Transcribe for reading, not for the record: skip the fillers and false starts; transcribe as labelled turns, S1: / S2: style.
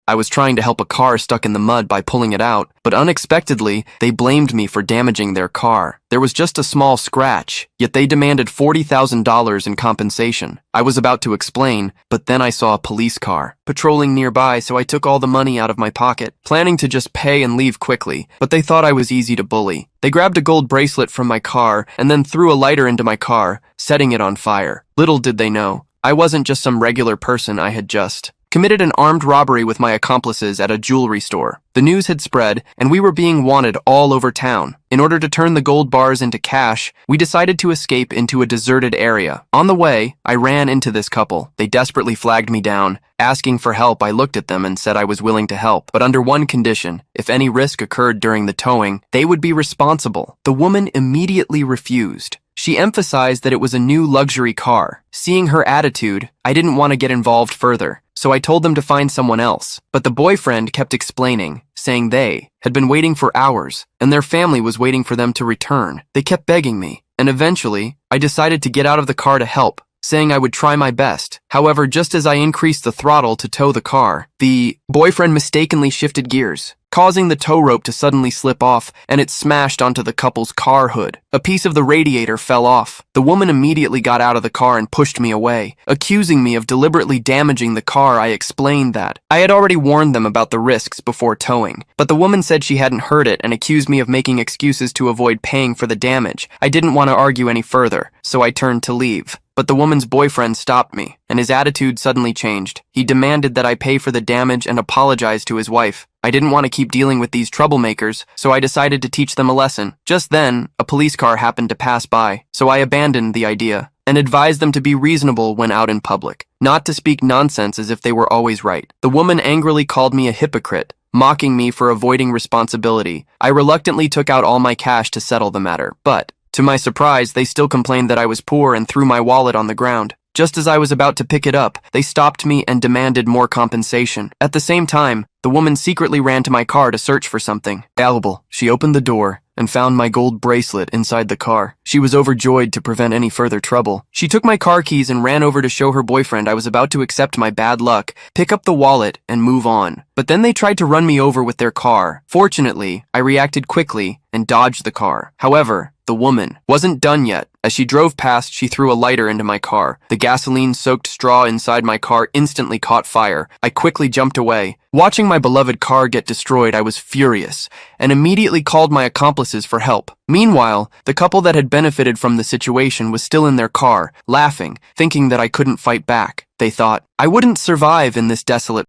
S1: I was trying to help a car stuck in the mud by pulling it out, but unexpectedly, they blamed me for damaging their car. There was just a small scratch, yet they demanded $40,000 in compensation. I was about to explain, but then I saw a police car patrolling nearby, so I took all the money out of my pocket, planning to just pay and leave quickly, but they thought I was easy to bully. They grabbed a gold bracelet from my car and then threw a lighter into my car, setting it on fire. Little did they know, I wasn't just some regular person. I had just committed an armed robbery with my accomplices at a jewelry store. The news had spread, and we were being wanted all over town. In order to turn the gold bars into cash, we decided to escape into a deserted area. On the way, I ran into this couple. They desperately flagged me down. Asking for help, I looked at them and said I was willing to help, but under one condition: if any risk occurred during the towing, they would be responsible. The woman immediately refused. She emphasized that it was a new luxury car. Seeing her attitude, I didn't want to get involved further, so I told them to find someone else. But the boyfriend kept explaining, saying they had been waiting for hours, and their family was waiting for them to return. They kept begging me, and eventually, I decided to get out of the car to help, saying I would try my best. However, just as I increased the throttle to tow the car, the boyfriend mistakenly shifted gears, causing the tow rope to suddenly slip off, and it smashed onto the couple's car hood. A piece of the radiator fell off. The woman immediately got out of the car and pushed me away, accusing me of deliberately damaging the car. I explained that I had already warned them about the risks before towing, but the woman said she hadn't heard it and accused me of making excuses to avoid paying for the damage. I didn't want to argue any further, so I turned to leave. But the woman's boyfriend stopped me, and his attitude suddenly changed. He demanded that I pay for the damage and apologize to his wife. I didn't want to keep dealing with these troublemakers, so I decided to teach them a lesson. Just then, a police car happened to pass by, so I abandoned the idea and advised them to be reasonable when out in public, not to speak nonsense as if they were always right. The woman angrily called me a hypocrite, mocking me for avoiding responsibility. I reluctantly took out all my cash to settle the matter, but to my surprise, they still complained that I was poor and threw my wallet on the ground. Just as I was about to pick it up, they stopped me and demanded more compensation. At the same time, the woman secretly ran to my car to search for something valuable. She opened the door and found my gold bracelet inside the car. She was overjoyed to prevent any further trouble. She took my car keys and ran over to show her boyfriend I was about to accept my bad luck, pick up the wallet, and move on. But then they tried to run me over with their car. Fortunately, I reacted quickly and dodged the car. However, the woman wasn't done yet. As she drove past, she threw a lighter into my car. The gasoline-soaked straw inside my car instantly caught fire. I quickly jumped away. Watching my beloved car get destroyed, I was furious and immediately called my accomplices for help. Meanwhile, the couple that had benefited from the situation was still in their car, laughing, thinking that I couldn't fight back. They thought I wouldn't survive in this desolate